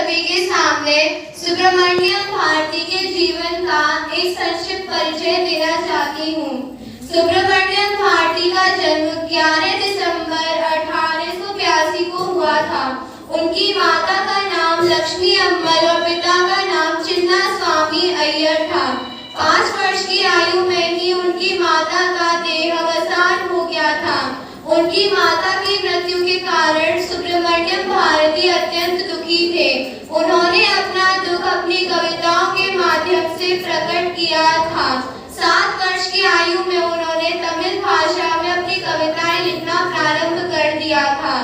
सभी के सामने सुब्रमण्यम भारती के जीवन का एक संक्षिप्त परिचय देना चाहती हूँ। सुब्रमण्यम भारती का जन्म 11 दिसंबर 1882 को हुआ था। उनकी माता का नाम लक्ष्मी अम्मल और पिता का नाम चिन्ना स्वामी अय्यर था। 5 वर्ष की आयु में ही उनकी माता का देहावसान हो गया था। उनकी माता की मृत्यु के कारण सुब्रमण्यम भारती अत्यंत दुखी थे। उन्होंने अपना दुख अपनी कविताओं के माध्यम से प्रकट किया था। 7 वर्ष की आयु में उन्होंने तमिल भाषा में अपनी कविताएं लिखना प्रारंभ कर दिया था।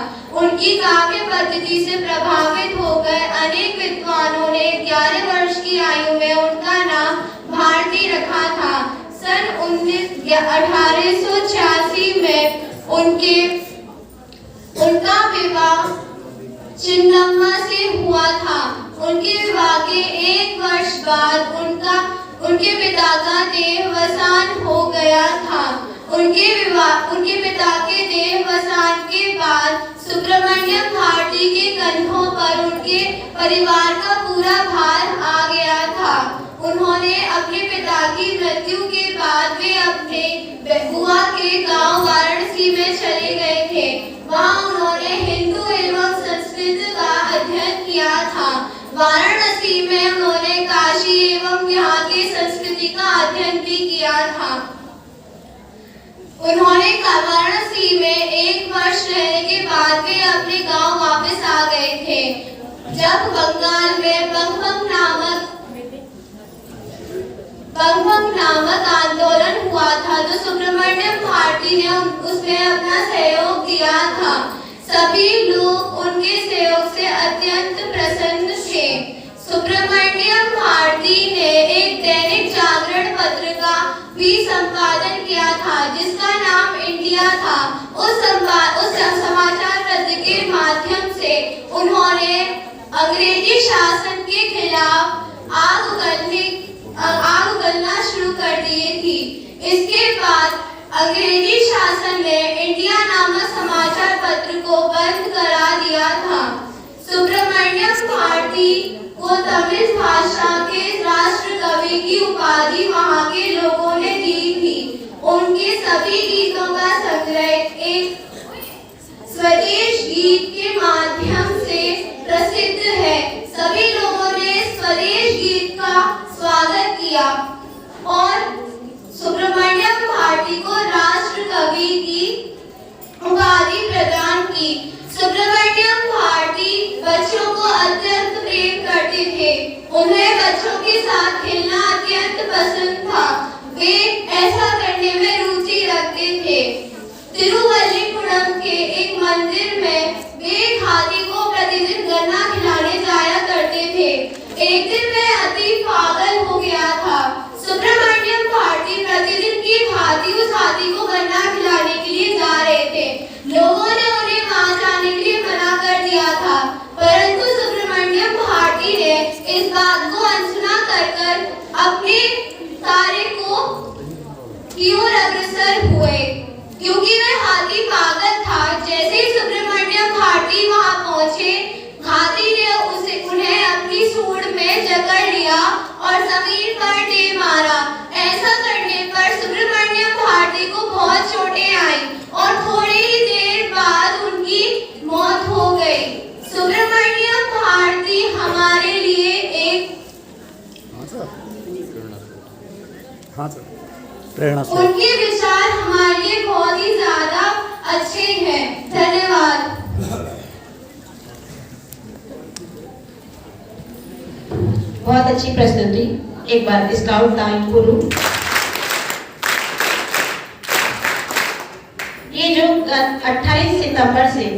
उनकी काव्य पद्धति से प्रभावित होकर अनेक विद्वानों ने 11 वर्ष की आयु में उनका नाम भारती रखा था। सन 1886 में उनका विवाह चिन्नम्मा से हुआ था। उनके विवाह के 1 वर्ष बाद उनके पिता का देहावसान हो गया था। उनके पिता के देहावसान के बाद सुब्रमण्यम भारती के कंधों पर उनके परिवार का पूरा भार आ गया था। उन्होंने अपने पिता की मृत्यु के बाद वे अपने बुआ के गांव वाराणसी में चले गए थे। वहां उन्होंने हिंदू एवं संस्कृत का अध्ययन किया था। वाराणसी में उन्होंने काशी एवं यहाँ की संस्कृति का अध्ययन भी किया था। उन्होंने वाराणसी में 1 वर्ष रहने के बाद वे अपने गांव वापस आ गए थे। जब बंगाल में बंगभंग नामक आंदोलन हुआ था तो सुब्रमण्यम भारती ने उसमें अपना सहयोग दिया था। सभी लोग उनके सहयोग से अत्यंत प्रसन्न थे। सुब्रमण्यम भारती ने एक दैनिक जागरण पत्र का भी संपादन किया था जिसका नाम इंडिया था। उस समाचार पत्र के माध्यम से उन्होंने अंग्रेजी शासन के खिलाफ आग उगलना शुरू कर दिए थी। इसके बाद अंग्रेजी शासन ने इंडिया नामक समाचार पत्र को बंद करा दिया था। सुब्रमण्यम भारती को तमिल भाषा के राष्ट्र कवि की उपाधि वहां के लोगों ने दी थी। उनके सभी गीतों का संग्रह एक स्वदेश गीत के माध्यम से प्रसिद्ध है। सभी लोगों ने स्वदेश गीत का स्वागत किया और सुब्रमण्यम भारती को राष्ट्र कवि की उपाधि प्रदान की। सुब्रमण्यम भारती बच्चों को अत्यंत प्रेम करते थे। उन्हें बच्चों के साथ खेलना अत्यंत पसंद था। वे ऐसा करने में रुचि रखते थे। तिरुवल्लीपुरम के एक मंदिर में वे हाथी को प्रतिदिन गन्ना खिलाने जाया करते थे। एक दिन वह अति पागल हो गया था। सुब्रमण्यम भारती प्रतिदिन की भांति उस हाथी को गन्ना खिलाने के लिए जा रहे थे। लोगों ने उन्हें वहां जाने के लिए मना कर दिया था, परंतु सुब्रमण्यम भारती ने इस बात को अनसुना कर अपने कार्य की ओर अग्रसर हुए। क्योंकि वह हाथी पागल था, जैसे ही सुब्रमण्यम भारती वहां पहुंचे, हाथी ने उन्हें अपनी सूंड में जकड़ लिया और जमीन पर दे मारा। ऐसा करने पर सुब्रमण्यम भारती को बहुत चोटें आई और थोड़ी ही देर बाद उनकी मौत हो गई। सुब्रमण्यम भारती हमारे लिए एक उनके विचार हमारे लिए बहुत ही ज्यादा अच्छे हैं। धन्यवाद। बहुत अच्छी प्रस्तुति। एक बार स्काउट टाइम गुरु। ये जो 28 सितंबर से